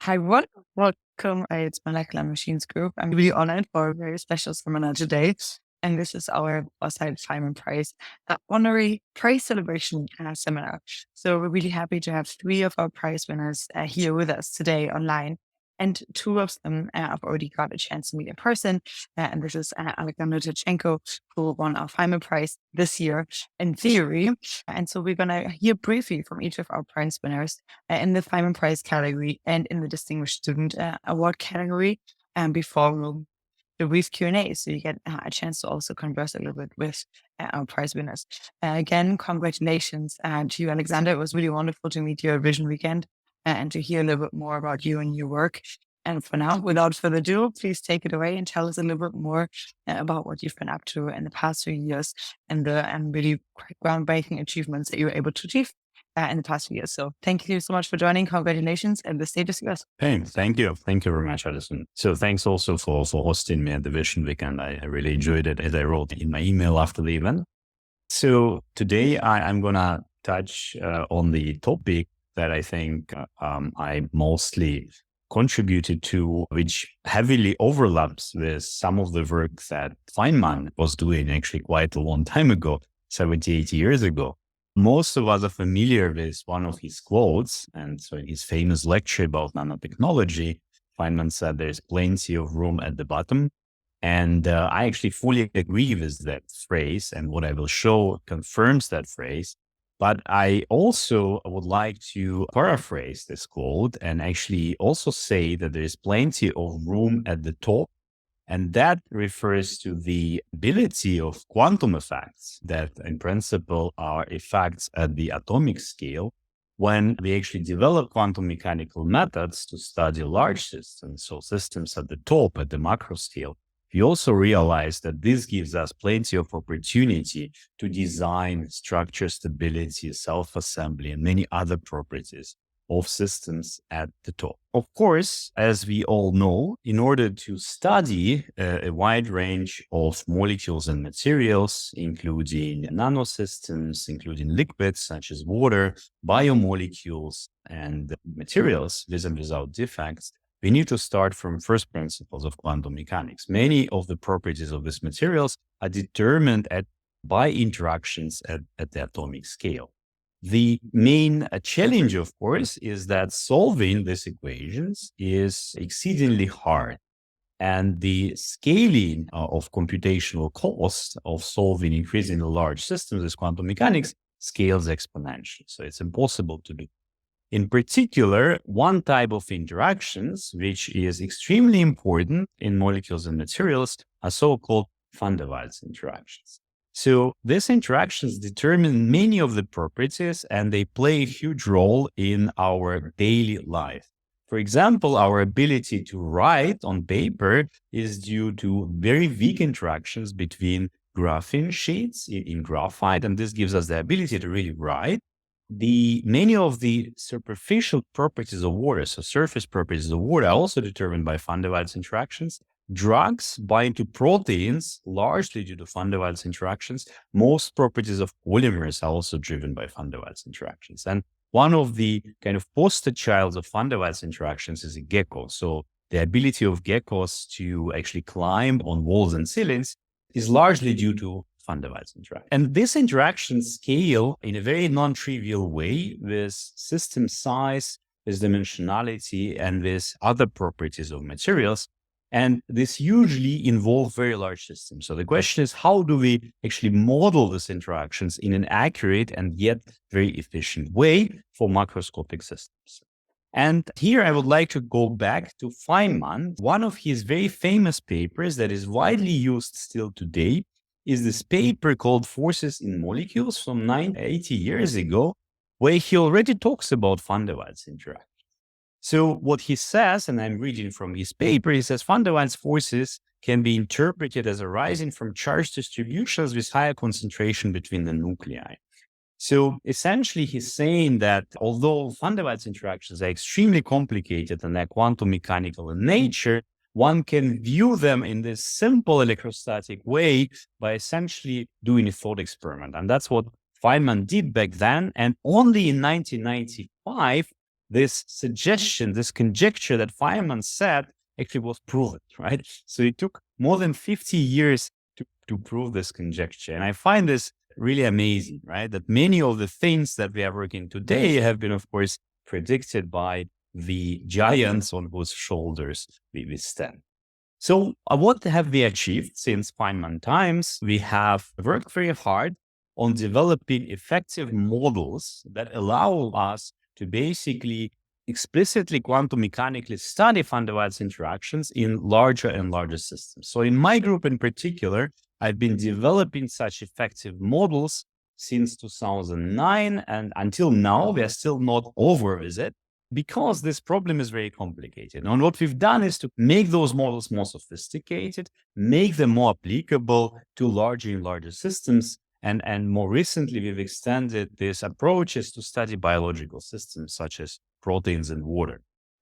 Hi, everyone. Welcome. It's Molecular Machines Group. I'm really honored for a very special seminar today. And this is our Foresight Feynman Prize honorary prize celebration seminar. So we're really happy to have three of our prize winners here with us today online. And two of them have already got a chance to meet in person. And this is Nanotechnology, who won our Feynman Prize this year in theory. And so we're going to hear briefly from each of our prize winners in the Feynman Prize category and in the Distinguished Student Award category before we'll the brief Q&A. So you get a chance to also converse a little bit with our prize winners. Again, congratulations to you, Alexander. It was really wonderful to meet you at Vision Weekend and to hear a little bit more about you and your work. And for now, without further ado, please take it away and tell us a little bit more about what you've been up to in the past few years and the really groundbreaking achievements that you were able to achieve in the past few years. So thank you so much for joining. Congratulations. And the stage is yours. Hey, thank you. Thank you very much, Alison. So thanks also for hosting me at the Vision Weekend. I really enjoyed it, as I wrote in my email after the event. So today I'm going to touch on the topic that I think I mostly contributed to, which heavily overlaps with some of the work that Feynman was doing actually quite a long time ago, 70, 80 years ago. Most of us are familiar with one of his quotes. And so in his famous lecture about nanotechnology, Feynman said there's plenty of room at the bottom. And I actually fully agree with that phrase. And what I will show confirms that phrase. But I also would like to paraphrase this quote and actually also say that there is plenty of room at the top. And that refers to the ability of quantum effects that in principle are effects at the atomic scale. When we actually develop quantum mechanical methods to study large systems, so systems at the top, at the macro scale, we also realize that this gives us plenty of opportunity to design structure, stability, self-assembly, and many other properties of systems at the top. Of course, as we all know, in order to study a wide range of molecules and materials, including nanosystems, including liquids such as water, biomolecules, and materials with and without defects, we need to start from first principles of quantum mechanics. Many of the properties of these materials are determined by interactions at the atomic scale. The main challenge, of course, is that solving these equations is exceedingly hard. And the scaling of computational cost of solving increasingly large systems with quantum mechanics scales exponentially. So it's impossible to do. In particular, one type of interactions, which is extremely important in molecules and materials, are so-called van der Waals interactions. So these interactions determine many of the properties, and they play a huge role in our daily life. For example, our ability to write on paper is due to very weak interactions between graphene sheets in graphite, and this gives us the ability to really write. Many of the superficial properties of water, so surface properties of water, are also determined by van der Waals interactions. Drugs bind to proteins largely due to van der Waals interactions. Most properties of polymers are also driven by van der Waals interactions. And one of the kind of poster childs of van der Waals interactions is a gecko. So the ability of geckos to actually climb on walls and ceilings is largely due to van der Waals interaction. And this interaction scale in a very non-trivial way with system size, with dimensionality, and with other properties of materials. And this usually involves very large systems. So the question is, how do we actually model these interactions in an accurate and yet very efficient way for macroscopic systems? And here I would like to go back to Feynman. One of his very famous papers that is widely used still today is this paper called Forces in Molecules from 80 years ago, where he already talks about van der Waals interactions. So what he says, and I'm reading from his paper, he says van der Waals forces can be interpreted as arising from charge distributions with higher concentration between the nuclei. So essentially, he's saying that although van der Waals interactions are extremely complicated and they're quantum mechanical in nature, one can view them in this simple electrostatic way by essentially doing a thought experiment. And that's what Feynman did back then. And only in 1995, this suggestion, this conjecture that Feynman said actually was proven, right? So it took more than 50 years to prove this conjecture. And I find this really amazing, right? That many of the things that we are working today have been, of course, predicted by the giants on whose shoulders we stand. So what have we achieved since Feynman times? We have worked very hard on developing effective models that allow us to basically explicitly quantum mechanically study van der Waals interactions in larger and larger systems. So in my group in particular, I've been developing such effective models since 2009, and until now, we are still not over with it because this problem is very complicated. And what we've done is to make those models more sophisticated, make them more applicable to larger and larger systems. And more recently, we've extended these approaches to study biological systems such as proteins and water.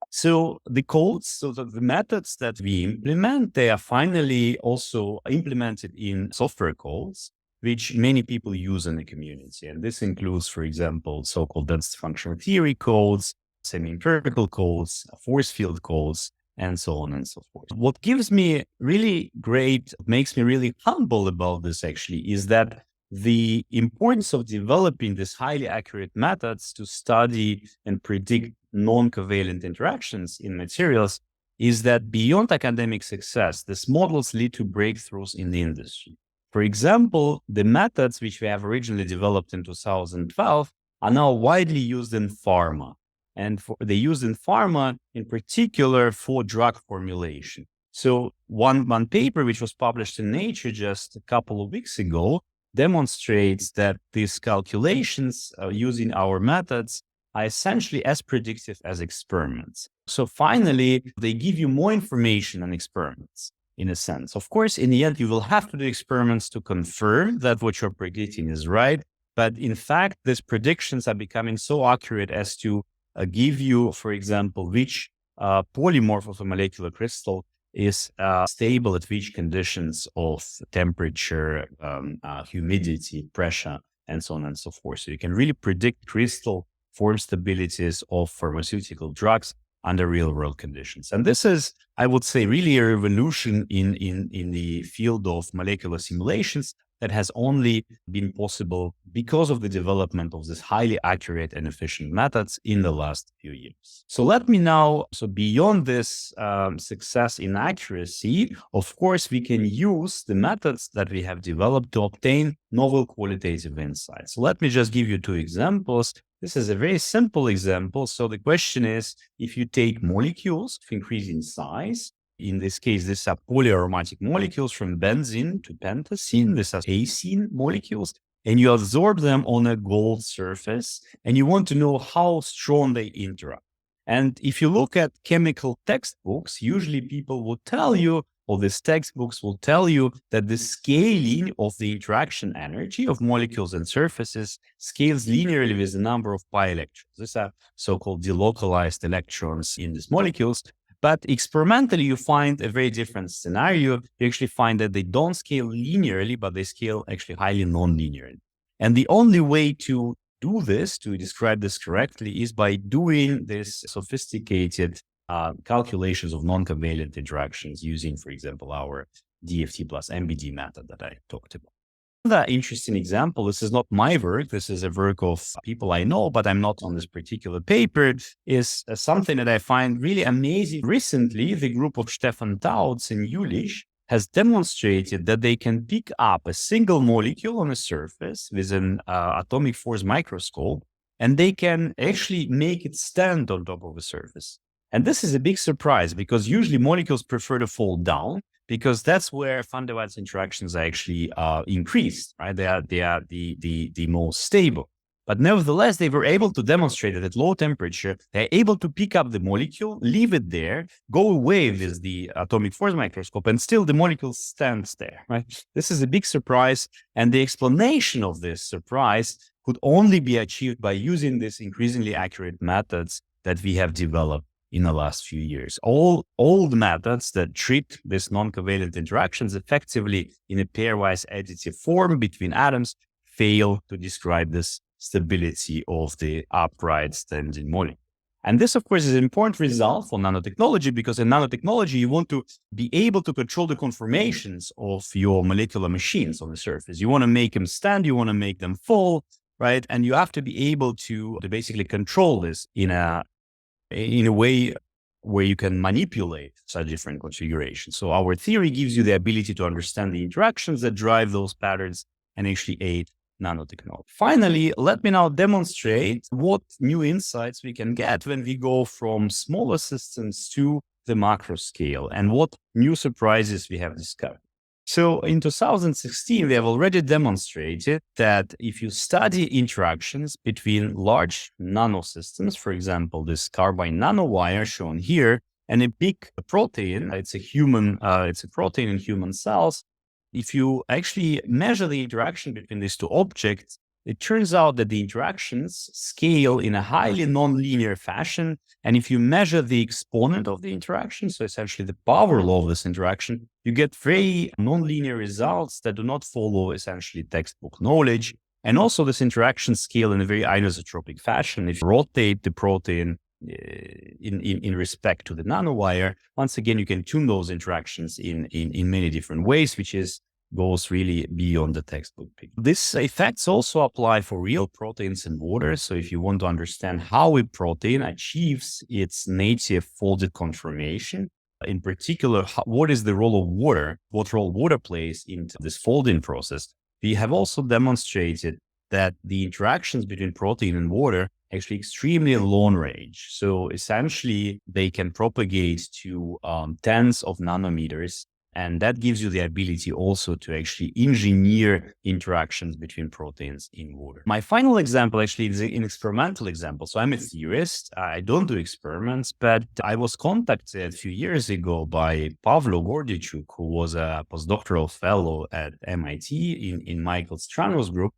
So the codes, so the methods that we implement, they are finally also implemented in software codes, which many people use in the community. And this includes, for example, so-called density functional theory codes, semi-empirical codes, force field codes, and so on and so forth. What gives me really great, makes me really humble about this actually, is that the importance of developing these highly accurate methods to study and predict non-covalent interactions in materials is that beyond academic success, these models lead to breakthroughs in the industry. For example, the methods which we have originally developed in 2012 are now widely used in pharma. And they're used in pharma in particular for drug formulation. So one paper which was published in Nature just a couple of weeks ago demonstrates that these calculations using our methods are essentially as predictive as experiments. So finally, they give you more information on experiments in a sense. Of course, in the end, you will have to do experiments to confirm that what you're predicting is right. But in fact, these predictions are becoming so accurate as to give you, for example, which polymorph of a molecular crystal is stable at which conditions of temperature, humidity, pressure, and so on and so forth. So you can really predict crystal form stabilities of pharmaceutical drugs under real world conditions. And this is, I would say, really a revolution in the field of molecular simulations that has only been possible because of the development of these highly accurate and efficient methods in the last few years. So let me now, so beyond this success in accuracy, of course, we can use the methods that we have developed to obtain novel qualitative insights. So let me just give you two examples. This is a very simple example. So the question is, if you take molecules of increasing size, in this case, these are polyaromatic molecules from benzene to pentacene. These are acene molecules, and you absorb them on a gold surface, and you want to know how strong they interact. And if you look at chemical textbooks, usually people will tell you, or these textbooks will tell you, that the scaling of the interaction energy of molecules and surfaces scales linearly with the number of pi electrons. These are so-called delocalized electrons in these molecules. But experimentally, you find a very different scenario. You actually find that they don't scale linearly, but they scale actually highly non-linearly. And the only way to do this, to describe this correctly, is by doing this sophisticated calculations of non-covalent interactions using, for example, our DFT plus MBD method that I talked about. Another interesting example, this is not my work, this is a work of people I know, but I'm not on this particular paper, is something that I find really amazing. Recently, the group of Stefan Tautz and Jülich has demonstrated that they can pick up a single molecule on a surface with an atomic force microscope, and they can actually make it stand on top of a surface. And this is a big surprise because usually molecules prefer to fall down, because that's where van der Waals interactions are actually increased, right? They are the most stable. But nevertheless, they were able to demonstrate that at low temperature, they're able to pick up the molecule, leave it there, go away with the atomic force microscope, and still the molecule stands there, right? This is a big surprise. And the explanation of this surprise could only be achieved by using these increasingly accurate methods that we have developed in the last few years. All the methods that treat these non-covalent interactions effectively in a pairwise additive form between atoms fail to describe this stability of the upright standing molecule. And this, of course, is an important result for nanotechnology, because in nanotechnology, you want to be able to control the conformations of your molecular machines on the surface. You want to make them stand, you want to make them fall, right? And you have to be able to basically control this in a way where you can manipulate such different configurations. So our theory gives you the ability to understand the interactions that drive those patterns and actually aid nanotechnology. Finally, let me now demonstrate what new insights we can get when we go from smaller systems to the macro scale, and what new surprises we have discovered. So in 2016, we have already demonstrated that if you study interactions between large nanosystems, for example, this carbide nanowire shown here, and a big protein, it's a protein in human cells. If you actually measure the interaction between these two objects, it turns out that the interactions scale in a highly nonlinear fashion. And if you measure the exponent of the interaction, so essentially the power law of this interaction, you get very nonlinear results that do not follow essentially textbook knowledge. And also this interaction scale in a very anisotropic fashion. If you rotate the protein in respect to the nanowire, once again, you can tune those interactions in many different ways, which goes really beyond the textbook picture. These effects also apply for real proteins in water. So if you want to understand how a protein achieves its native folded conformation, in particular, what is the role of water, what role water plays in this folding process, we have also demonstrated that the interactions between protein and water actually extremely long range. So essentially, they can propagate to tens of nanometers. And that gives you the ability also to actually engineer interactions between proteins in water. My final example actually is an experimental example. So I'm a theorist. I don't do experiments, but I was contacted a few years ago by Pavlo Gordichuk, who was a postdoctoral fellow at MIT in Michael Strano's group.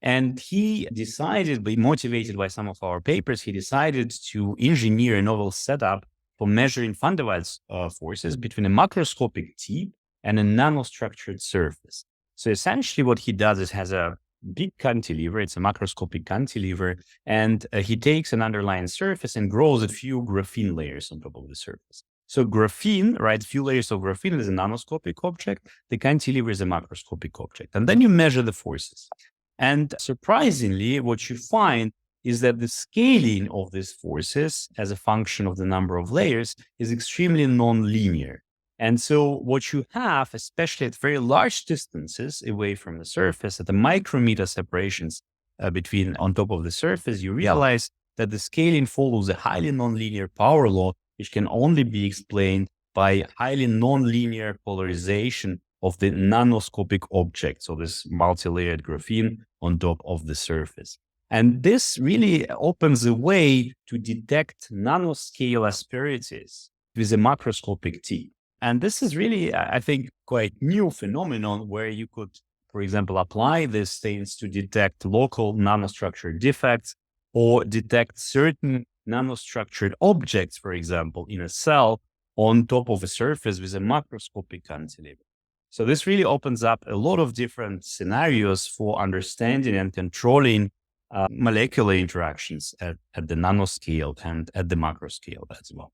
And he decided, motivated by some of our papers, he decided to engineer a novel setup for measuring van der Waals forces between a macroscopic tip and a nanostructured surface. So essentially what he does is has a big cantilever, it's a macroscopic cantilever, and he takes an underlying surface and grows a few graphene layers on top of the surface. So graphene, right, few layers of graphene is a nanoscopic object, the cantilever is a macroscopic object. And then you measure the forces. And surprisingly, what you find is that the scaling of these forces as a function of the number of layers is extremely nonlinear. And so what you have, especially at very large distances away from the surface, at the micrometer separations between on top of the surface, you realize that the scaling follows a highly nonlinear power law, which can only be explained by highly nonlinear polarization of the nanoscopic object, so this multi-layered graphene on top of the surface. And this really opens the way to detect nanoscale asperities with a macroscopic tip. And this is really, I think, quite new phenomenon where you could, for example, apply these things to detect local nanostructure defects or detect certain nanostructured objects, for example, in a cell on top of a surface with a macroscopic cantilever. So this really opens up a lot of different scenarios for understanding and controlling molecular interactions at the nanoscale and at the macro scale as well.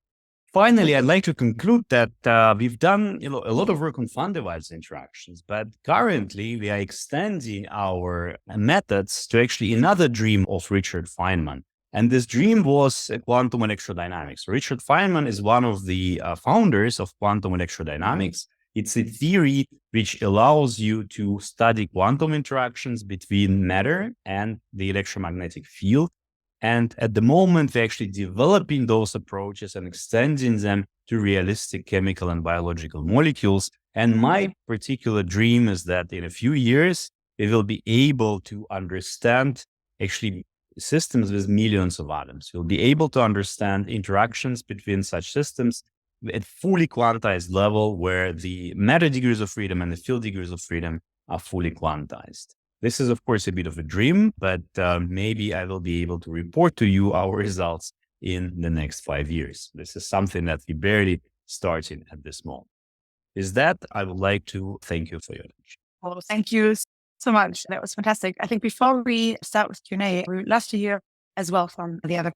Finally, I'd like to conclude that we've done a lot of work on van der Waals interactions, but currently we are extending our methods to actually another dream of Richard Feynman. And this dream was quantum electrodynamics. Richard Feynman is one of the founders of quantum electrodynamics. It's a theory which allows you to study quantum interactions between matter and the electromagnetic field. And at the moment, we're actually developing those approaches and extending them to realistic chemical and biological molecules. And my particular dream is that in a few years, we will be able to understand actually systems with millions of atoms. We'll be able to understand interactions between such systems at fully quantized level where the matter degrees of freedom and the field degrees of freedom are fully quantized. This is, of course, a bit of a dream, but maybe I will be able to report to you our results in the next 5 years. This is something that we barely started at this moment. With that, I would like to thank you for your attention. Well, thank you so much. That was fantastic. I think before we start with Q&A, we would love to hear as well from the other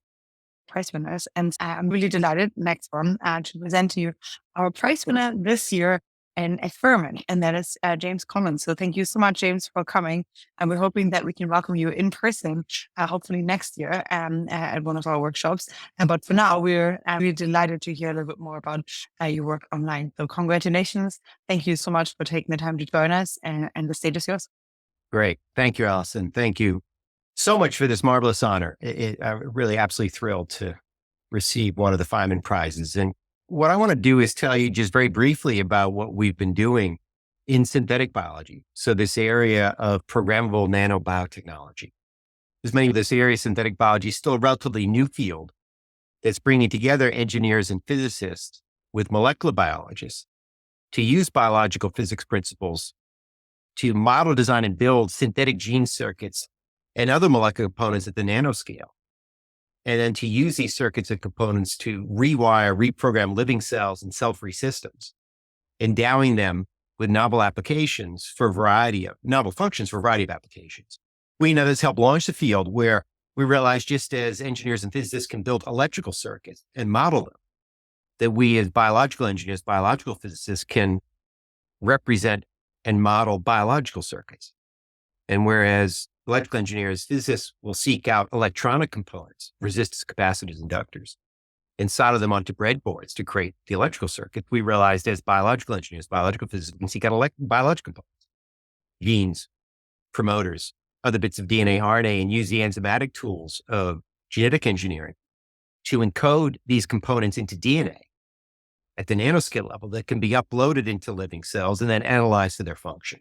prize winners. And I'm really delighted, next one, to present to you our prize winner this year in Feynman, and that is James Collins. So thank you so much, James, for coming. And we're hoping that we can welcome you in person, hopefully next year at one of our workshops. But for now, we're really delighted to hear a little bit more about your work online. So congratulations. Thank you so much for taking the time to join us, and the stage is yours. Great. Thank you, Alison. Thank you so much for this marvelous honor. I'm really absolutely thrilled to receive one of the Feynman prizes. And what I want to do is tell you just very briefly about what we've been doing in synthetic biology. So this area of programmable nanobiotechnology. As many of this area, synthetic biology is still a relatively new field that's bringing together engineers and physicists with molecular biologists to use biological physics principles to model, design, and build synthetic gene circuits and other molecular components at the nanoscale. And then to use these circuits and components to rewire, reprogram living cells and cell-free systems, endowing them with novel applications for a variety of novel functions for a variety of applications. We know this helped launch the field where we realized, just as engineers and physicists can build electrical circuits and model them, that we as biological engineers, biological physicists can represent and model biological circuits. And whereas electrical engineers, physicists will seek out electronic components, resistors, capacitors, inductors, and solder them onto breadboards to create the electrical circuit, we realized as biological engineers, biological physicists, can seek out biological components, genes, promoters, other bits of DNA, RNA, and use the enzymatic tools of genetic engineering to encode these components into DNA at the nanoscale level that can be uploaded into living cells and then analyzed to their function.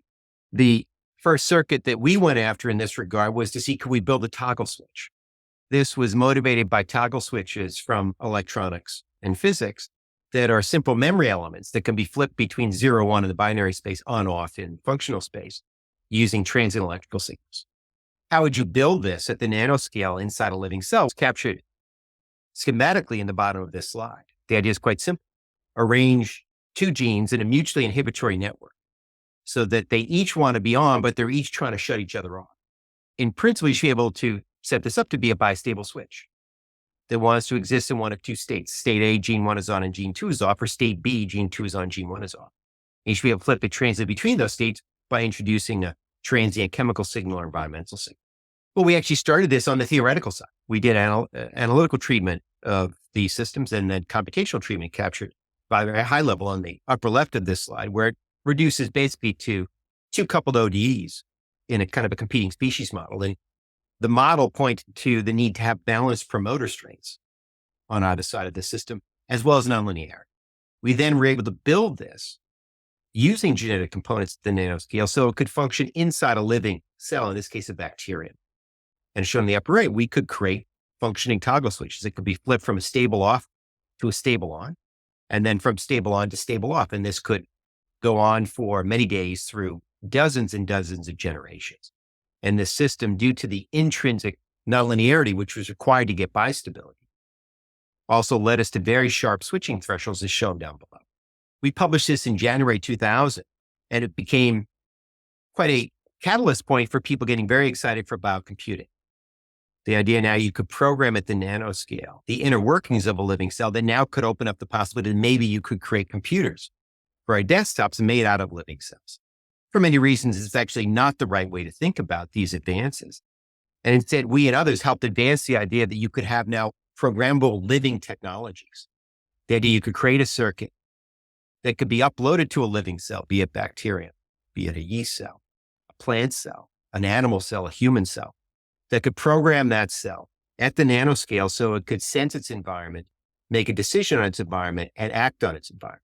The first circuit that we went after in this regard was to see, could we build a toggle switch? This was motivated by toggle switches from electronics and physics that are simple memory elements that can be flipped between 0, 1 in the binary space, on, off in functional space using transient electrical signals. How would you build this at the nanoscale inside a living cell? It's captured schematically in the bottom of this slide. The idea is quite simple. Arrange two genes in a mutually inhibitory network so that they each want to be on, but they're each trying to shut each other off. In principle, you should be able to set this up to be a bistable switch that wants to exist in one of two states. State A, gene 1 is on and gene 2 is off, or state B, gene 2 is on, gene 1 is off. You should be able to flip it, translate between those states by introducing a transient chemical signal or environmental signal. Well, we actually started this on the theoretical side. We did analytical treatment of these systems and then computational treatment captured by a very high level on the upper left of this slide, where it reduces basically to two coupled ODEs in a kind of a competing species model. And the model pointed to the need to have balanced promoter strengths on either side of the system, as well as nonlinearity. We then were able to build this using genetic components at the nanoscale so it could function inside a living cell, in this case, a bacterium. And shown in the upper right, we could create functioning toggle switches. It could be flipped from a stable off to a stable on, and then from stable on to stable off. And this could go on for many days through dozens and dozens of generations. And this system, due to the intrinsic nonlinearity, which was required to get bistability, also led us to very sharp switching thresholds as shown down below. We published this in January 2000, and it became quite a catalyst point for people getting very excited for biocomputing. The idea now you could program at the nanoscale, the inner workings of a living cell that now could open up the possibility that maybe you could create computers for our desktops made out of living cells. For many reasons, it's actually not the right way to think about these advances. And instead, we and others helped advance the idea that you could have now programmable living technologies. The idea you could create a circuit that could be uploaded to a living cell, be it bacterium, be it a yeast cell, a plant cell, an animal cell, a human cell, that could program that cell at the nanoscale so it could sense its environment, make a decision on its environment, and act on its environment.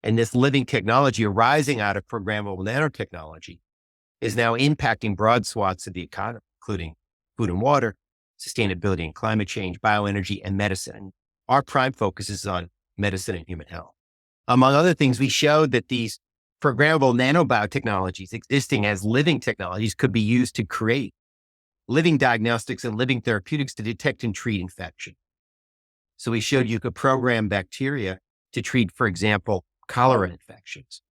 And this living technology arising out of programmable nanotechnology is now impacting broad swaths of the economy, including food and water, sustainability and climate change, bioenergy, and medicine. And our prime focus is on medicine and human health. Among other things, we showed that these programmable nanobiotechnologies existing as living technologies could be used to create living diagnostics and living therapeutics to detect and treat infection. So we showed you could program bacteria to treat, for example, cholera infections.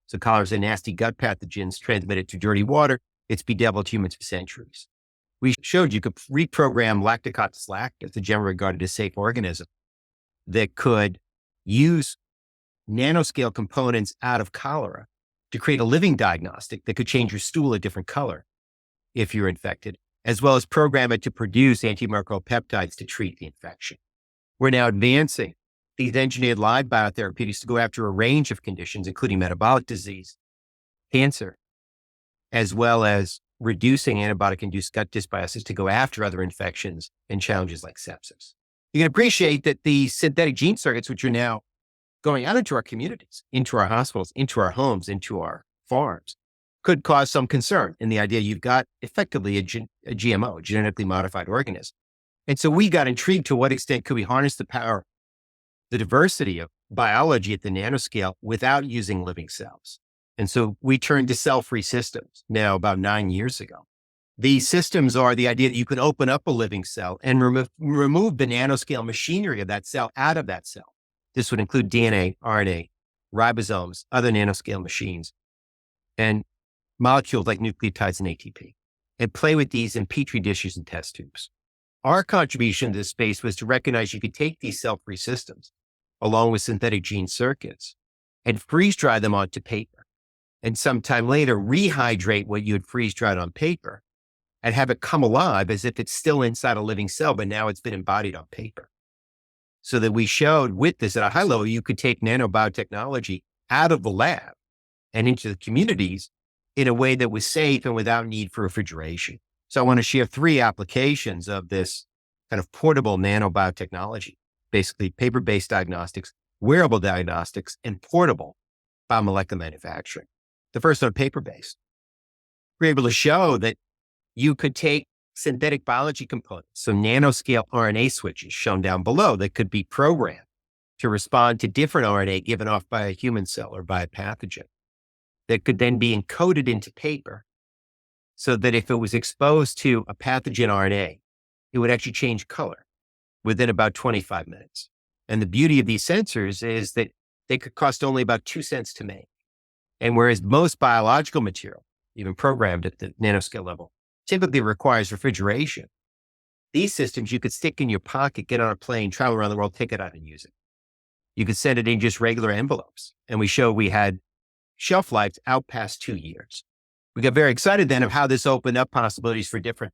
So cholera is a nasty gut pathogen transmitted through dirty water. It's bedeviled humans for centuries. We showed you could reprogram Lactococcus lactis, a generally regarded as safe organism, that could use nanoscale components out of cholera to create a living diagnostic that could change your stool a different color if you're infected, as well as program it to produce antimicrobial peptides to treat the infection. We're now advancing these engineered live biotherapeutics to go after a range of conditions, including metabolic disease, cancer, as well as reducing antibiotic-induced gut dysbiosis to go after other infections and challenges like sepsis. You can appreciate that the synthetic gene circuits, which are now going out into our communities, into our hospitals, into our homes, into our farms, could cause some concern in the idea you've got effectively a GMO, genetically modified organism. And so we got intrigued to what extent could we harness the power, the diversity of biology at the nanoscale without using living cells. And so we turned to cell-free systems now about 9 years ago. These systems are the idea that you can open up a living cell and remove the nanoscale machinery of that cell out of that cell. This would include DNA, RNA, ribosomes, other nanoscale machines, and molecules like nucleotides and ATP, and play with these in petri dishes and test tubes. Our contribution to this space was to recognize you could take these cell-free systems, along with synthetic gene circuits, and freeze dry them onto paper. And sometime later, rehydrate what you had freeze dried on paper and have it come alive as if it's still inside a living cell, but now it's been embodied on paper. So that we showed with this at a high level, you could take nanobiotechnology out of the lab and into the communities in a way that was safe and without need for refrigeration. So I want to share 3 applications of this kind of portable nanobiotechnology, basically paper-based diagnostics, wearable diagnostics, and portable biomolecular manufacturing. The first one, paper-based. We're able to show that you could take synthetic biology components, so nanoscale RNA switches shown down below that could be programmed to respond to different RNA given off by a human cell or by a pathogen that could then be encoded into paper so that if it was exposed to a pathogen RNA, it would actually change color within about 25 minutes. And the beauty of these sensors is that they could cost only about 2 cents to make. And whereas most biological material, even programmed at the nanoscale level, typically requires refrigeration, these systems you could stick in your pocket, get on a plane, travel around the world, take it out and use it. You could send it in just regular envelopes. And we showed we had shelf lives out past 2 years. We got very excited then of how this opened up possibilities for different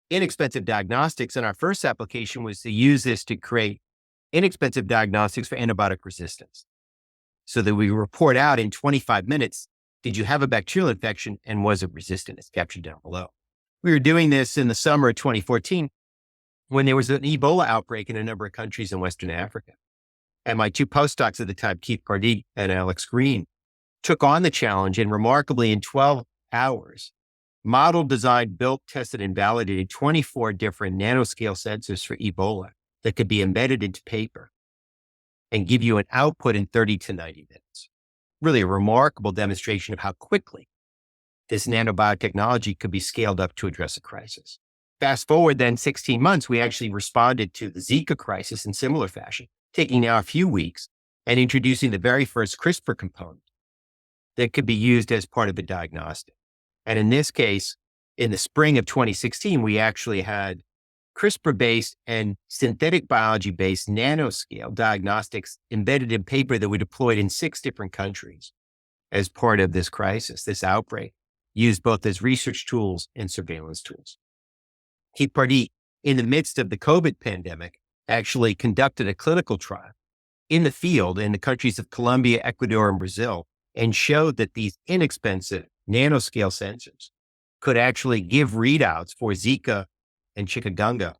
inexpensive diagnostics. And our first application was to use this to create inexpensive diagnostics for antibiotic resistance, so that we report out in 25 minutes, did you have a bacterial infection and was it resistant? It's captured down below. We were doing this in the summer of 2014 when there was an Ebola outbreak in a number of countries in Western Africa. And my 2 postdocs at the time, Keith Pardee and Alex Green, took on the challenge and remarkably in 12 hours, modeled, designed, built, tested, and validated 24 different nanoscale sensors for Ebola that could be embedded into paper and give you an output in 30 to 90 minutes. Really a remarkable demonstration of how quickly this nanobiotechnology could be scaled up to address a crisis. Fast forward then 16 months, we actually responded to the Zika crisis in similar fashion, taking now a few weeks and introducing the very first CRISPR component that could be used as part of a diagnostic. And in this case, in the spring of 2016, we actually had CRISPR-based and synthetic biology-based nanoscale diagnostics embedded in paper that we deployed in 6 different countries as part of this crisis, this outbreak, used both as research tools and surveillance tools. Keith Pardee, in the midst of the COVID pandemic, actually conducted a clinical trial in the field in the countries of Colombia, Ecuador, and Brazil, and showed that these inexpensive nanoscale sensors could actually give readouts for Zika and chikungunya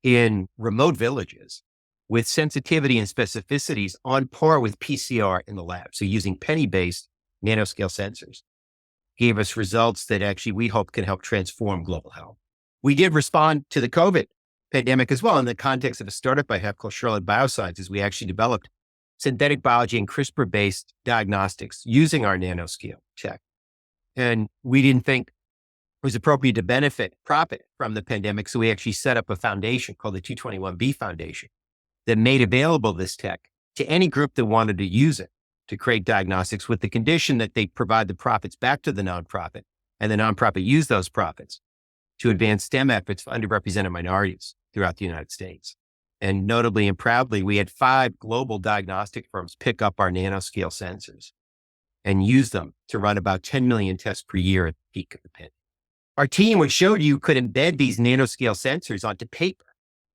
in remote villages with sensitivity and specificities on par with PCR in the lab. So using penny-based nanoscale sensors gave us results that actually we hope can help transform global health. We did respond to the COVID pandemic as well in the context of a startup I have called Charlotte Biosciences. We actually developed synthetic biology and CRISPR-based diagnostics using our nanoscale tech. And we didn't think it was appropriate to profit from the pandemic. So we actually set up a foundation called the 221B Foundation that made available this tech to any group that wanted to use it to create diagnostics, with the condition that they provide the profits back to the nonprofit and the nonprofit use those profits to advance STEM efforts for underrepresented minorities throughout the United States. And notably and proudly, we had 5 global diagnostic firms pick up our nanoscale sensors and use them to run about 10 million tests per year at the peak of the pandemic. Our team, which showed you could embed these nanoscale sensors onto paper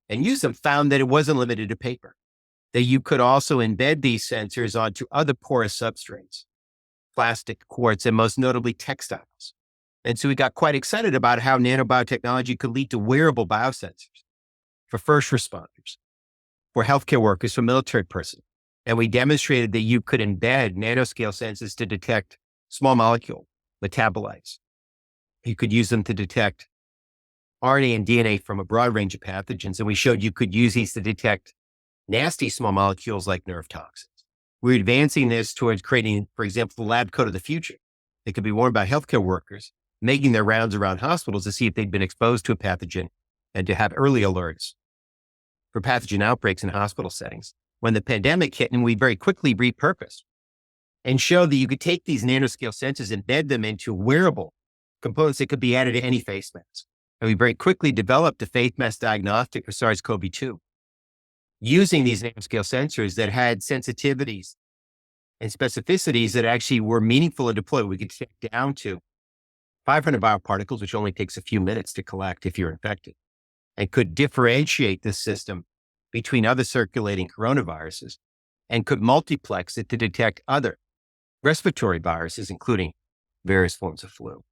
and use them, found that it wasn't limited to paper, that you could also embed these sensors onto other porous substrates, plastic, quartz, and most notably textiles. And so we got quite excited about how nanobiotechnology could lead to wearable biosensors for first responders, for healthcare workers, for military personnel. And we demonstrated that you could embed nanoscale sensors to detect small molecule metabolites. You could use them to detect RNA and DNA from a broad range of pathogens. And we showed you could use these to detect nasty small molecules like nerve toxins. We're advancing this towards creating, for example, the lab coat of the future that could be worn by healthcare workers, making their rounds around hospitals to see if they'd been exposed to a pathogen and to have early alerts for pathogen outbreaks in hospital settings. When the pandemic hit, and we very quickly repurposed and showed that you could take these nanoscale sensors and embed them into wearable components that could be added to any face mask. And we very quickly developed a face mask diagnostic for SARS-CoV-2 using these nanoscale sensors that had sensitivities and specificities that actually were meaningful and deployed. We could take down to 500 bioparticles, which only takes a few minutes to collect if you're infected, and could differentiate this system between other circulating coronaviruses and could multiplex it to detect other respiratory viruses, including various forms of flu.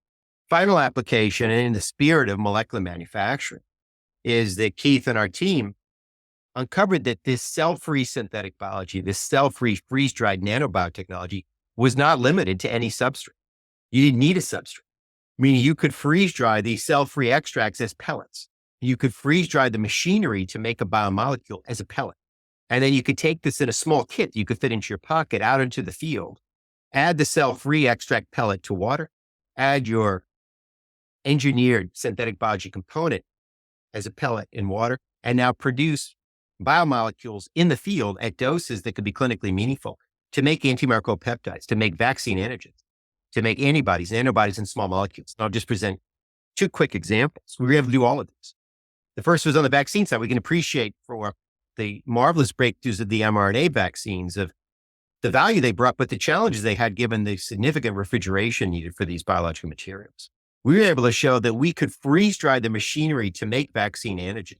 Final application, and in the spirit of molecular manufacturing, is that Keith and our team uncovered that this cell-free synthetic biology, this cell-free freeze-dried nanobiotechnology was not limited to any substrate. You didn't need a substrate, meaning you could freeze-dry these cell-free extracts as pellets. You could freeze-dry the machinery to make a biomolecule as a pellet. And then you could take this in a small kit you could fit into your pocket out into the field, add the cell-free extract pellet to water, add your engineered synthetic biology component as a pellet in water, and now produce biomolecules in the field at doses that could be clinically meaningful to make antimicrobial peptides, to make vaccine antigens, to make antibodies and small molecules. And I'll just present 2 quick examples. We were able to do all of this. The first was on the vaccine side. We can appreciate for the marvelous breakthroughs of the mRNA vaccines, of the value they brought, but the challenges they had given the significant refrigeration needed for these biological materials. We were able to show that we could freeze dry the machinery to make vaccine antigen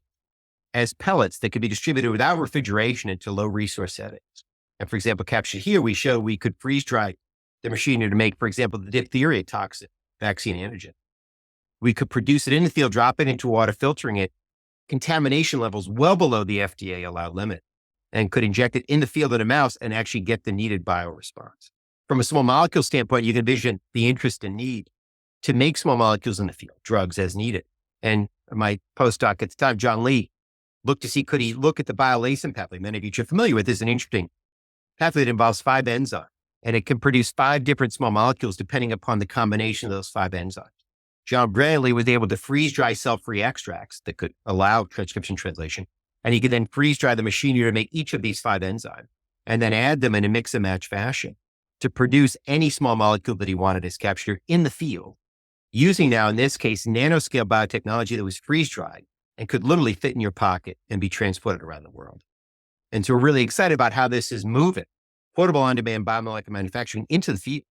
as pellets that could be distributed without refrigeration into low resource settings. And for example, captured here, we show we could freeze dry the machinery to make, for example, the diphtheria toxin vaccine antigen. We could produce it in the field, drop it into water, filtering it, contamination levels well below the FDA allowed limit, and could inject it in the field in a mouse and actually get the needed bioresponse. From a small molecule standpoint, you can envision the interest and need to make small molecules in the field, drugs as needed. And my postdoc at the time, John Lee, looked to see, could he look at the biolacin pathway? Many of you are familiar with this, is an interesting pathway that involves 5 enzymes, and it can produce 5 different small molecules depending upon the combination of those 5 enzymes. John brilliantly was able to freeze dry cell-free extracts that could allow transcription translation. And he could then freeze dry the machinery to make each of these 5 enzymes and then add them in a mix and match fashion to produce any small molecule that he wanted as captured in the field, using now, in this case, nanoscale biotechnology that was freeze dried and could literally fit in your pocket and be transported around the world. And so we're really excited about how this is moving portable on-demand biomolecular manufacturing into the field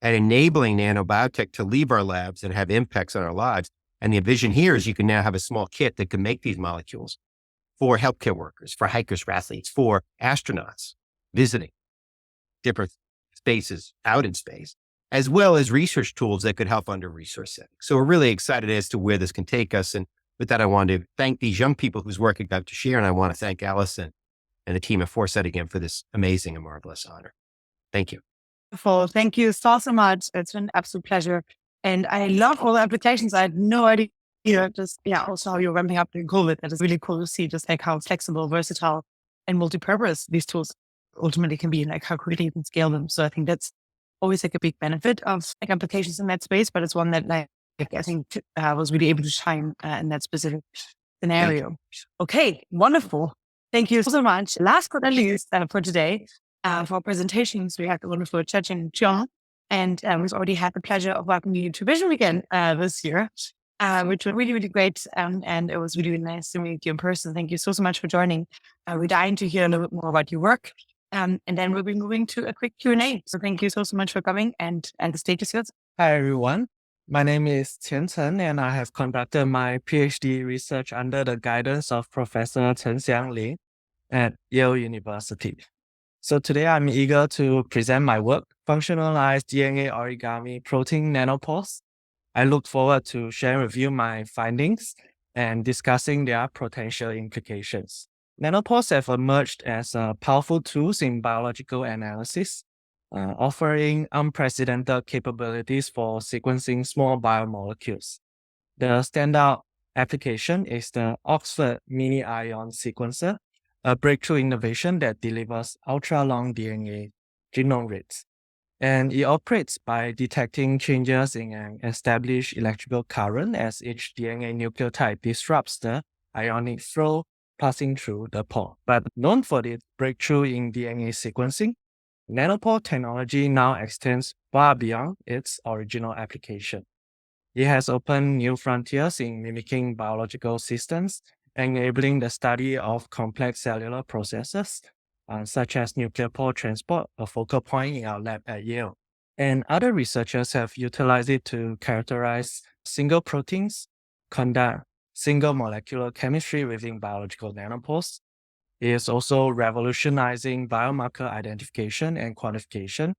and enabling nanobiotech to leave our labs and have impacts on our lives. And the vision here is you can now have a small kit that can make these molecules for healthcare workers, for hikers, for athletes, for astronauts visiting different spaces out in space, as well as research tools that could help under resource settings. So we're really excited as to where this can take us. And with that, I want to thank these young people whose work I got to share. And I want to thank Allison and the team at Foresight again for this amazing and marvelous honor. Thank you. Wonderful. Thank you so much. It's been an absolute pleasure. And I love all the applications. I had no idea also how you're ramping up during COVID. That is really cool to see just like how flexible, versatile, and multi-purpose these tools ultimately can be, like how quickly you can scale them. So I think that's always like a big benefit of like applications in that space, but it's one that like I think was really able to shine in that specific scenario. Okay, wonderful. Thank you so much. Last but not least for today, for our presentations, we had the wonderful Cheng John, and we've already had the pleasure of welcoming you to Vision Weekend this year. which was really, really great. And it was really, really nice to meet you in person. Thank you so, so much for joining. We're dying to hear a little bit more about your work. And then we'll be moving to a quick Q&A. So thank you so, so much for coming, and the stage is yours. Hi, everyone. My name is Qian Chen, and I have conducted my PhD research under the guidance of Professor Chen Xiangli at Yale University. So today I'm eager to present my work, Functionalized DNA Origami Protein Nanopores. I look forward to sharing with you my findings and discussing their potential implications. Nanopores have emerged as powerful tools in biological analysis, offering unprecedented capabilities for sequencing small biomolecules. The standout application is the Oxford Mini Ion Sequencer, a breakthrough innovation that delivers ultra-long DNA genome reads. And it operates by detecting changes in an established electrical current as each DNA nucleotide disrupts the ionic flow passing through the pore. But known for its breakthrough in DNA sequencing, nanopore technology now extends far beyond its original application. It has opened new frontiers in mimicking biological systems, enabling the study of complex cellular processes, such as nuclear pore transport, a focal point in our lab at Yale. And other researchers have utilized it to characterize single proteins, conduct single molecular chemistry within biological nanopores. It is also revolutionizing biomarker identification and quantification,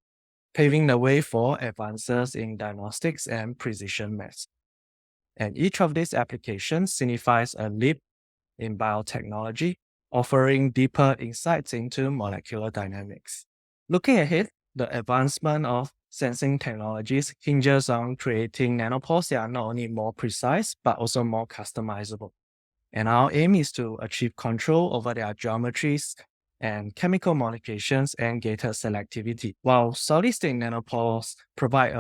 paving the way for advances in diagnostics and precision medicine. And each of these applications signifies a leap in biotechnology, offering deeper insights into molecular dynamics. Looking ahead, the advancement of sensing technologies hinges on creating nanopores that are not only more precise, but also more customizable. And our aim is to achieve control over their geometries and chemical modifications and gated selectivity. While solid-state nanopores provide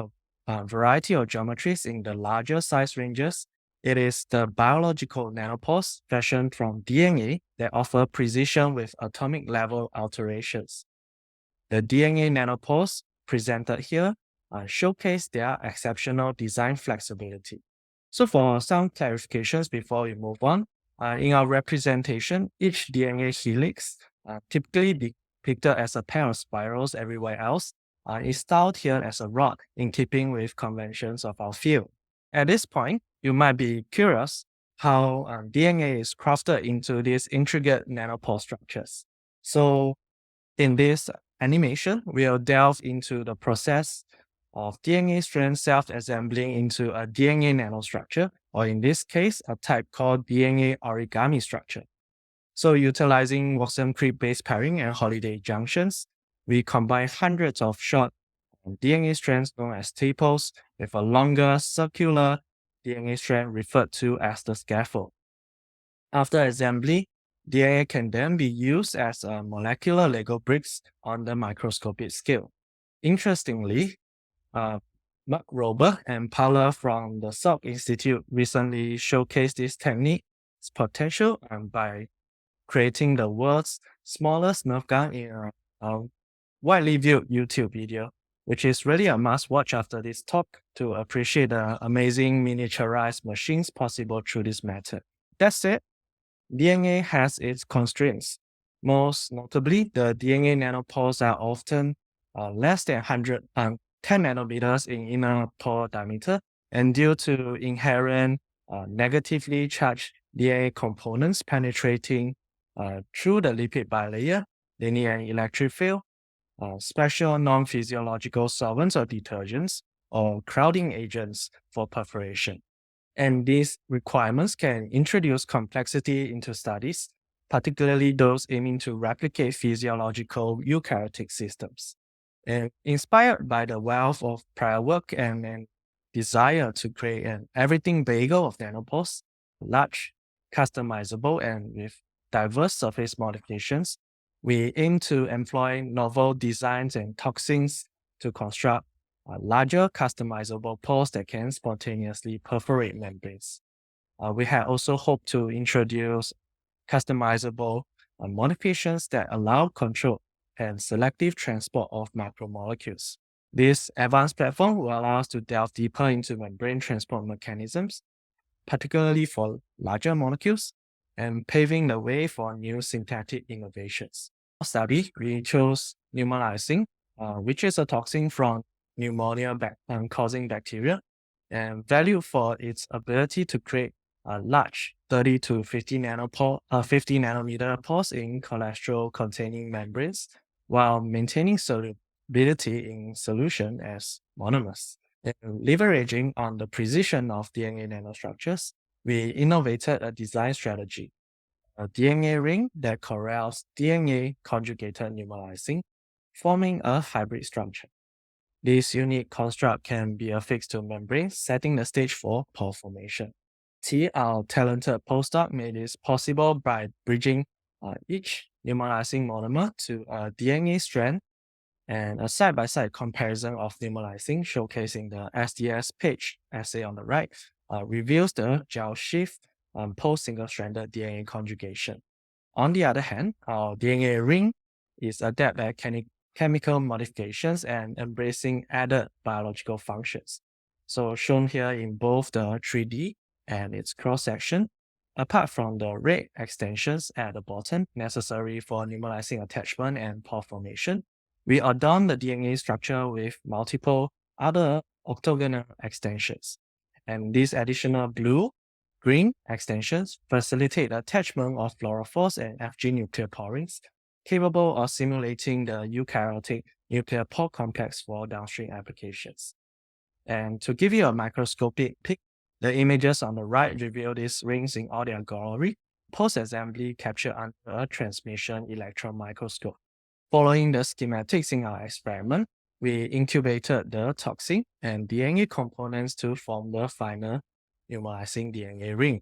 a variety of geometries in the larger size ranges, it is the biological nanopores fashioned from DNA that offer precision with atomic level alterations. The DNA nanopores presented here showcase their exceptional design flexibility. So for some clarifications before we move on, in our representation, each DNA helix, typically depicted as a pair of spirals everywhere else, is styled here as a rod in keeping with conventions of our field. At this point, you might be curious how DNA is crafted into these intricate nanopore structures. So in this animation, we'll delve into the process of DNA strand self-assembling into a DNA nanostructure, or in this case, a type called DNA origami structure. So utilizing Watson-Crick base pairing and holiday junctions, we combine hundreds of short DNA strands known as tuples with a longer circular DNA strand referred to as the scaffold. After assembly, DNA can then be used as molecular Lego bricks on the microscopic scale. Interestingly, Mark Rober and Paula from the Salk Institute recently showcased this technique's potential by creating the world's smallest nerve gun in a widely viewed YouTube video, which is really a must-watch after this talk to appreciate the amazing miniaturized machines possible through this method. That said, DNA has its constraints. Most notably, the DNA nanopores are often less than 10 nanometers in inner pore diameter, and due to inherent negatively charged DNA components penetrating through the lipid bilayer, they need an electric field, special non-physiological solvents or detergents, or crowding agents for perforation. And these requirements can introduce complexity into studies, particularly those aiming to replicate physiological eukaryotic systems. And inspired by the wealth of prior work and desire to create an everything bagel of nanopores, large, customizable, and with diverse surface modifications, we aim to employ novel designs and toxins to construct larger customizable pores that can spontaneously perforate membranes. We had also hoped to introduce customizable modifications that allow control and selective transport of macromolecules. This advanced platform will allow us to delve deeper into membrane transport mechanisms, particularly for larger molecules, and paving the way for new synthetic innovations. For study, we chose pneumolysine, which is a toxin from pneumonia causing bacteria, and valued for its ability to create a large 30 to 50 nanometer pores in cholesterol-containing membranes, while maintaining solubility in solution as monomers. And leveraging on the precision of DNA nanostructures, we innovated a design strategy, a DNA ring that corrals DNA conjugated pneumolysine, forming a hybrid structure. This unique construct can be affixed to membranes, setting the stage for pore formation. Our talented postdoc made this possible by bridging each pneumolysine monomer to a DNA strand, and a side-by-side comparison of pneumolysine showcasing the SDS page assay on the right reveals the gel shift post-single-stranded DNA conjugation. On the other hand, our DNA ring is adept at chemical modifications and embracing added biological functions. So shown here in both the 3D and its cross-section, apart from the red extensions at the bottom necessary for pneumolysine attachment and pore formation, we adorn the DNA structure with multiple other octagonal extensions. And these additional blue, green extensions facilitate attachment of fluorophores and FG nuclear porings, capable of simulating the eukaryotic nuclear pore complex for downstream applications. And to give you a microscopic peek, the images on the right reveal these rings in all their glory, post-assembly captured under a transmission electron microscope. Following the schematics in our experiment, we incubated the toxin and DNA components to form the final pneumolysine DNA ring.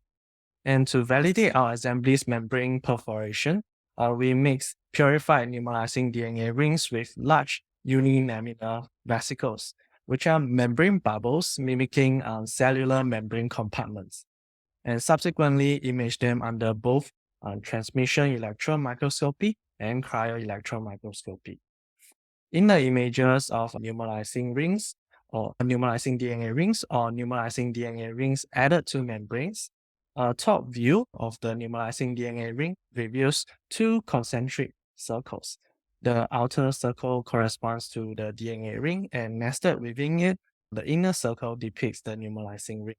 And to validate our assembly's membrane perforation, we mix purified pneumolysine DNA rings with large unilaminar vesicles, which are membrane bubbles mimicking cellular membrane compartments, and subsequently image them under both transmission electron microscopy and cryo-electron microscopy. In the images of pneumolysine rings, or pneumolysine DNA rings, or pneumolysine DNA rings added to membranes, a top view of the pneumolysine DNA ring reveals two concentric circles. The outer circle corresponds to the DNA ring, and nested within it, the inner circle depicts the pneumolysine ring.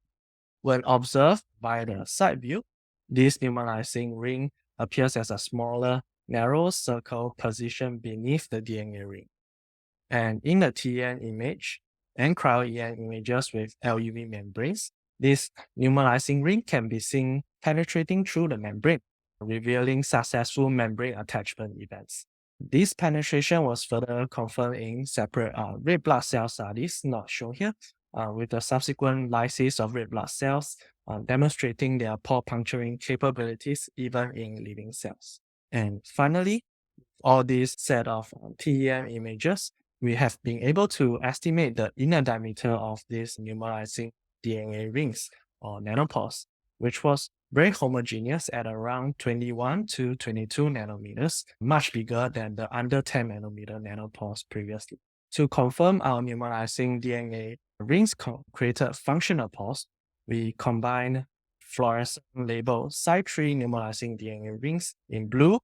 When observed by the side view, this pneumolysine ring appears as a smaller, narrow circle positioned beneath the DNA ring. And in the TEM image and cryo-EM images with LUV membranes, this pneumolysine ring can be seen penetrating through the membrane, revealing successful membrane attachment events. This penetration was further confirmed in separate red blood cell studies, not shown here, with the subsequent lysis of red blood cells demonstrating their pore puncturing capabilities even in living cells. And finally, all these set of TEM images, we have been able to estimate the inner diameter of these pneumolysine DNA rings or nanopores, which was very homogeneous at around 21 to 22 nanometers, much bigger than the under 10 nanometer nanopores previously. To confirm our pneumolysine DNA rings created functional pores, we combined fluorescent labeled Cy3 pneumolysine DNA rings in blue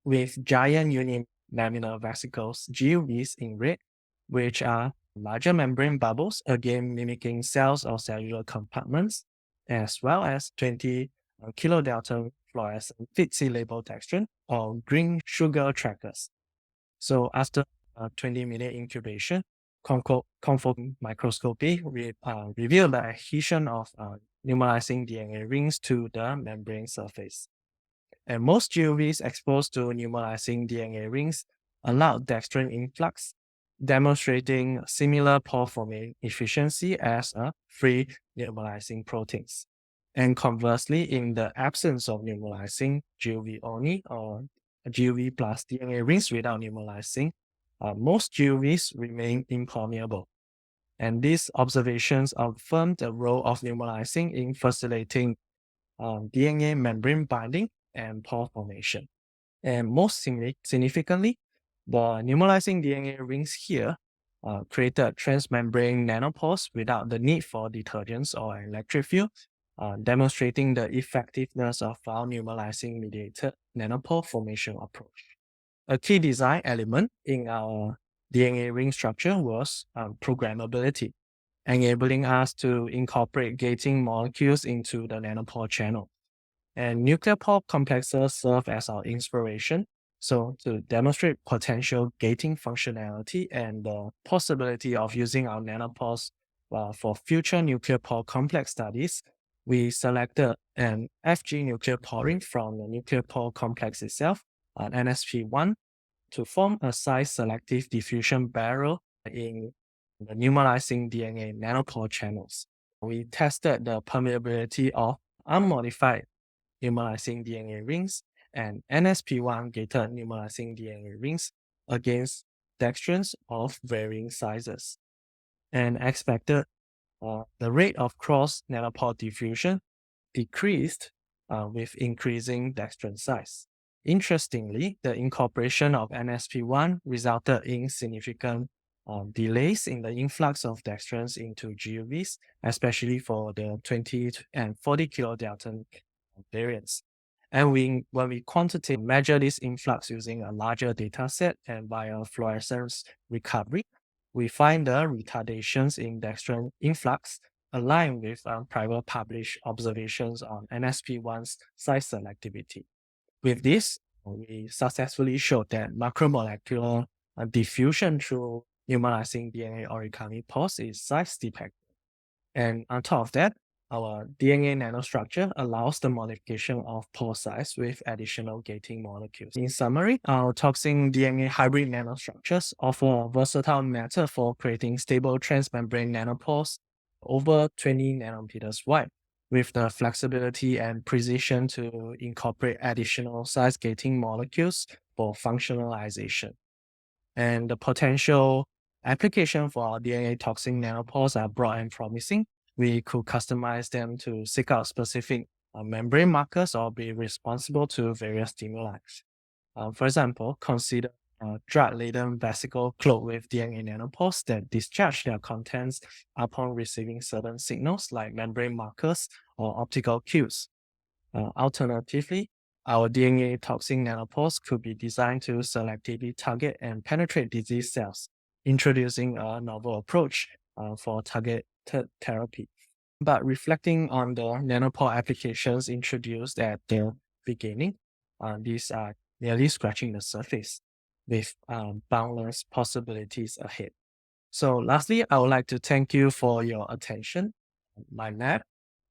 with giant unilaminar vesicles, GUVs, in red, which are larger membrane bubbles, again mimicking cells or cellular compartments, as well as 20 kilodalton fluorescent FITC labeled dextrin or green sugar trackers. So after a 20-minute incubation, confocal microscopy revealed the adhesion of pneumolysine DNA rings to the membrane surface. And most GUVs exposed to pneumolysine DNA rings allowed dextrin influx, demonstrating similar pore forming efficiency as free pneumolysine proteins. And conversely, in the absence of pneumolysine, GUV only, or GUV plus DNA rings without pneumolysine, most GUVs remain impermeable. And these observations affirm the role of pneumolysine in facilitating DNA membrane binding and pore formation. And most significantly, the pneumolysine DNA rings here created transmembrane nanopores without the need for detergents or electric field, demonstrating the effectiveness of our numeralizing mediated nanopore formation approach. A key design element in our DNA ring structure was programmability, enabling us to incorporate gating molecules into the nanopore channel. And nuclear pore complexes serve as our inspiration. So to demonstrate potential gating functionality and the possibility of using our nanopores for future nuclear pore complex studies, we selected an FG nuclear poring from the nuclear pore complex itself, an NSP1, to form a size-selective diffusion barrel in the numeralizing DNA nanopore channels. We tested the permeability of unmodified numeralizing DNA rings and NSP1 gated numeralizing DNA rings against dextrans of varying sizes, and expected the rate of cross nanopore diffusion decreased with increasing dextran size. Interestingly, the incorporation of NSP1 resulted in significant delays in the influx of dextrans into GUVs, especially for the 20 and 40 kilodalton variants. And when we quantitatively measure this influx using a larger data set and via fluorescence recovery, we find the retardations in dextran influx align with prior published observations on NSP1's size selectivity. With this, we successfully showed that macromolecular diffusion through numeralizing DNA origami pores is size dependent. And on top of that, our DNA nanostructure allows the modification of pore size with additional gating molecules. In summary, our toxin DNA hybrid nanostructures offer a versatile method for creating stable transmembrane nanopores over 20 nanometers wide, with the flexibility and precision to incorporate additional size gating molecules for functionalization. And the potential application for our DNA toxin nanopores are broad and promising. We could customize them to seek out specific membrane markers or be responsible to various stimuli. For example, consider a drug-laden vesicle cloaked with DNA nanopores that discharge their contents upon receiving certain signals like membrane markers or optical cues. Alternatively, our DNA toxin nanopores could be designed to selectively target and penetrate disease cells, introducing a novel approach for targeted therapy. But reflecting on the nanopore applications introduced at the beginning, these are merely scratching the surface with boundless possibilities ahead. So lastly, I would like to thank you for your attention. My lab,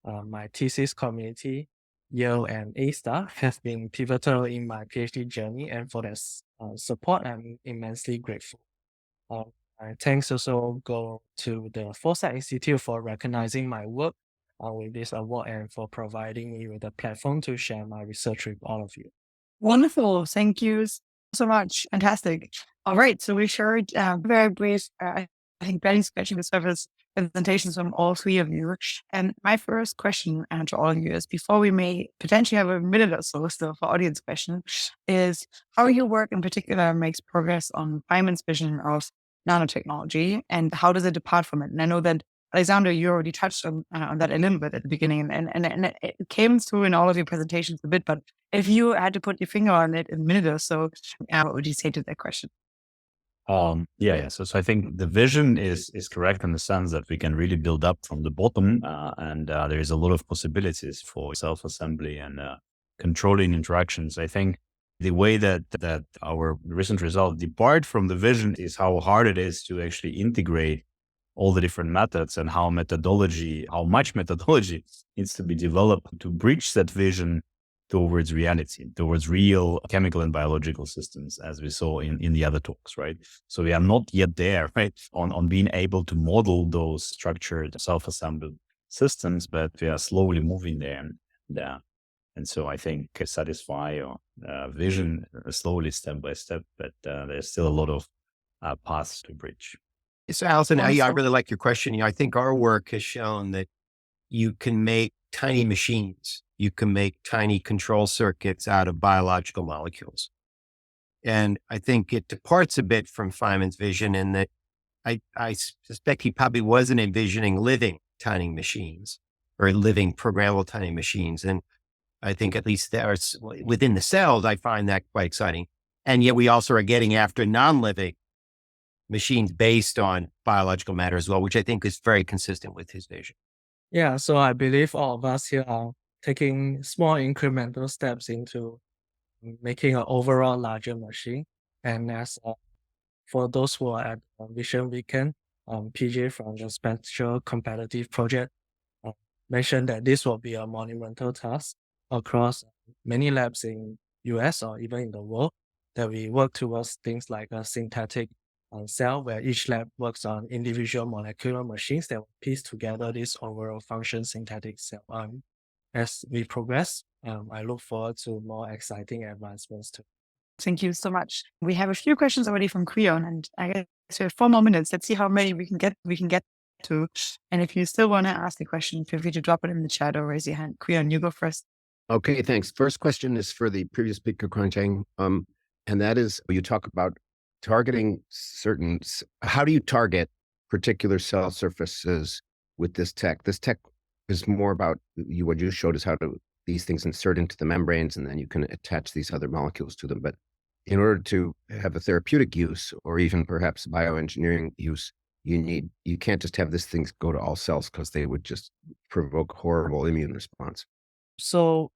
my thesis community, Yale and A-Star have been pivotal in my PhD journey, and for their support, I'm immensely grateful. My thanks also go to the Foresight Institute for recognizing my work with this award and for providing me with a platform to share my research with all of you. Wonderful. Thank you so much. Fantastic. All right. So we shared very brief, I think, barely scratching the surface presentations from all three of you. And my first question to all of you is, before we may potentially have a minute or so still for audience question, is how your work in particular makes progress on Feynman's vision of nanotechnology, and how does it depart from it? And I know that, Alexander, you already touched on that a little bit at the beginning, and it came through in all of your presentations a bit, but if you had to put your finger on it in a minute or so, what would you say to that question? So I think the vision is correct in the sense that we can really build up from the bottom, and there is a lot of possibilities for self-assembly and controlling interactions. I think the way that our recent results depart from the vision is how hard it is to actually integrate all the different methods and how much methodology needs to be developed to bridge that vision towards reality, towards real chemical and biological systems, as we saw in the other talks, right? So we are not yet there, right, on being able to model those structured self-assembled systems, but we are slowly moving there. And so I think satisfy your vision slowly, step by step, but there's still a lot of paths to bridge. So Allison, I Wonderful. really like your question. I think our work has shown that you can make tiny machines. You can make tiny control circuits out of biological molecules. And I think it departs a bit from Feynman's vision in that I suspect he probably wasn't envisioning living tiny machines. or living programmable tiny machines. And I think at least there's within the cells, I find that quite exciting. And yet we also are getting after non-living machines based on biological matter as well, which I think is very consistent with his vision. Yeah, so I believe all of us here are taking small incremental steps into making an overall larger machine. And as for those who are at Vision Weekend, PJ from the Special Competitive Project mentioned that this will be a monumental task across many labs in US or even in the world, that we work towards things like a synthetic cell, where each lab works on individual molecular machines that will piece together this overall function synthetic cell. As we progress, I look forward to more exciting advancements too. Thank you so much. We have a few questions already from Creon, and I guess we have 4 more minutes. Let's see how many we can get to. And if you still want to ask a question, feel free to drop it in the chat or raise your hand. Creon, you go first. Okay, thanks. First question is for the previous speaker, Chang, and that is, you talk about targeting how do you target particular cell surfaces with this tech? This tech is more about what you showed is how these things insert into the membranes, and then you can attach these other molecules to them. But in order to have a therapeutic use, or even perhaps bioengineering use, you can't just have these things go to all cells, because they would just provoke horrible immune response. So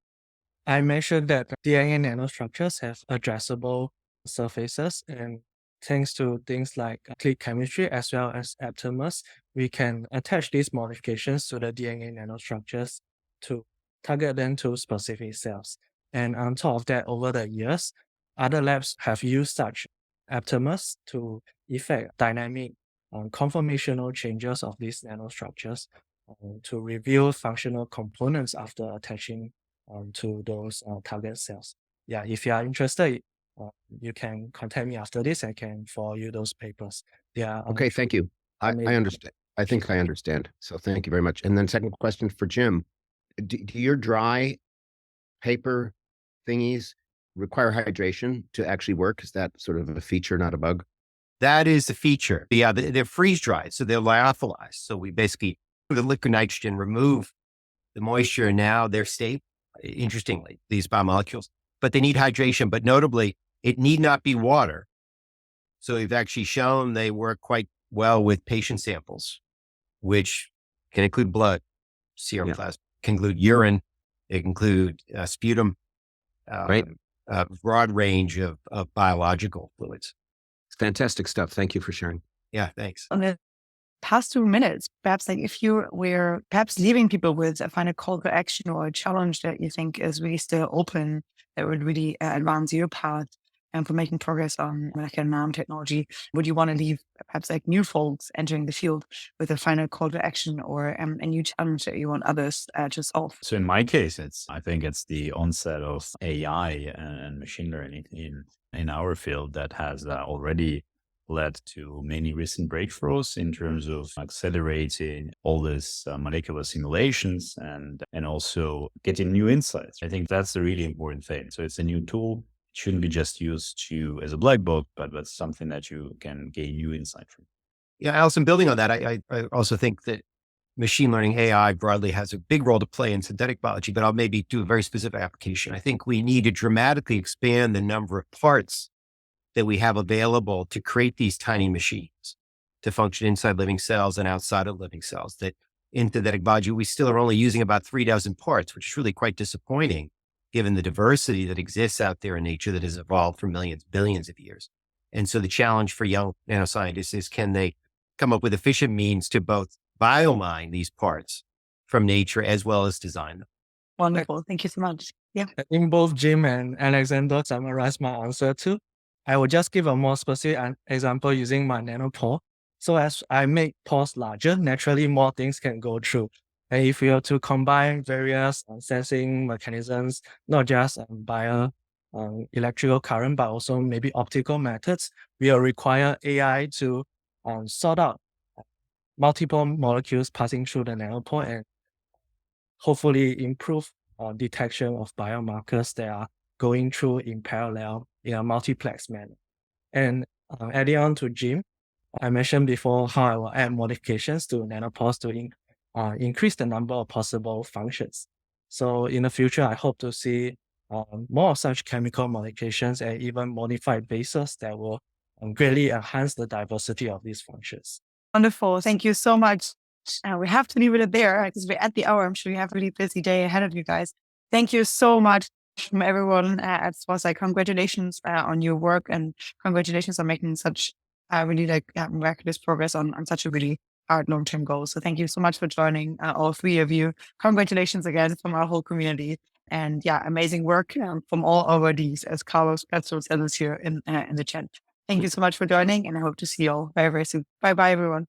I mentioned that DNA nanostructures have addressable surfaces, and thanks to things like click chemistry as well as aptamers, we can attach these modifications to the DNA nanostructures to target them to specific cells. And on top of that, over the years, other labs have used such aptamers to effect dynamic conformational changes of these nanostructures to reveal functional components after attaching to those target cells. Yeah, if you are interested, you can contact me after this. I can forward you those papers. Yeah. Okay, thank you. I understand. I think I understand. So thank you very much. And then second question for Jim. Do your dry paper thingies require hydration to actually work? Is that sort of a feature, not a bug? That is the feature. Yeah, they're freeze dried, so they're lyophilized. So we basically put the liquid nitrogen, remove the moisture, and now they're stable. Interestingly, these biomolecules, but they need hydration. But notably, it need not be water. So we've actually shown they work quite well with patient samples, which can include blood, serum plasma, can include urine, it can include sputum, Right. A broad range of biological fluids. Fantastic stuff. Thank you for sharing. Yeah, thanks. On the past 2 minutes, perhaps like if you were perhaps leaving people with a final call to action or a challenge that you think is really still open, that would really advance your path and for making progress on molecular nanotechnology, would you want to leave perhaps like new folks entering the field with a final call to action or a new challenge that you want others to solve? So in my case, I think it's the onset of AI and machine learning in our field that has already led to many recent breakthroughs in terms of accelerating all these molecular simulations and also getting new insights. I think that's the really important thing. So it's a new tool. It shouldn't be just used as a black book, but something that you can gain new insight from. Yeah, Allison, building on that, I also think that machine learning AI broadly has a big role to play in synthetic biology, but I'll maybe do a very specific application. I think we need to dramatically expand the number of parts that we have available to create these tiny machines to function inside living cells and outside of living cells. That in synthetic biology, we still are only using about 3,000 parts, which is really quite disappointing given the diversity that exists out there in nature that has evolved for millions, billions of years. And so the challenge for young nanoscientists is, can they come up with efficient means to both biomine these parts from nature as well as design them? Wonderful. Thank you so much. Yeah. I think both Jim and Alexander summarized my answer too. I will just give a more specific example using my nanopore. So as I make pores larger, naturally more things can go through. And if we are to combine various sensing mechanisms, not just via electrical current, but also maybe optical methods, we will require AI to sort out multiple molecules passing through the nanopore and hopefully improve detection of biomarkers that are going through in parallel in a multiplex manner. And adding on to Jim, I mentioned before how I will add modifications to nanopores to increase the number of possible functions. So in the future, I hope to see more of such chemical modifications and even modified bases that will greatly enhance the diversity of these functions. Wonderful. Thank you so much. We have to leave it there because we're at the hour. I'm sure you have a really busy day ahead of you guys. Thank you so much from everyone at Foresight. Congratulations on your work and congratulations on making such really miraculous progress on such a really hard long-term goal. So thank you so much for joining all three of you. Congratulations again from our whole community. And amazing work from all our Ds, as Carlos Petro says here in the chat. Thank you so much for joining, and I hope to see you all very, very soon. Bye-bye, everyone.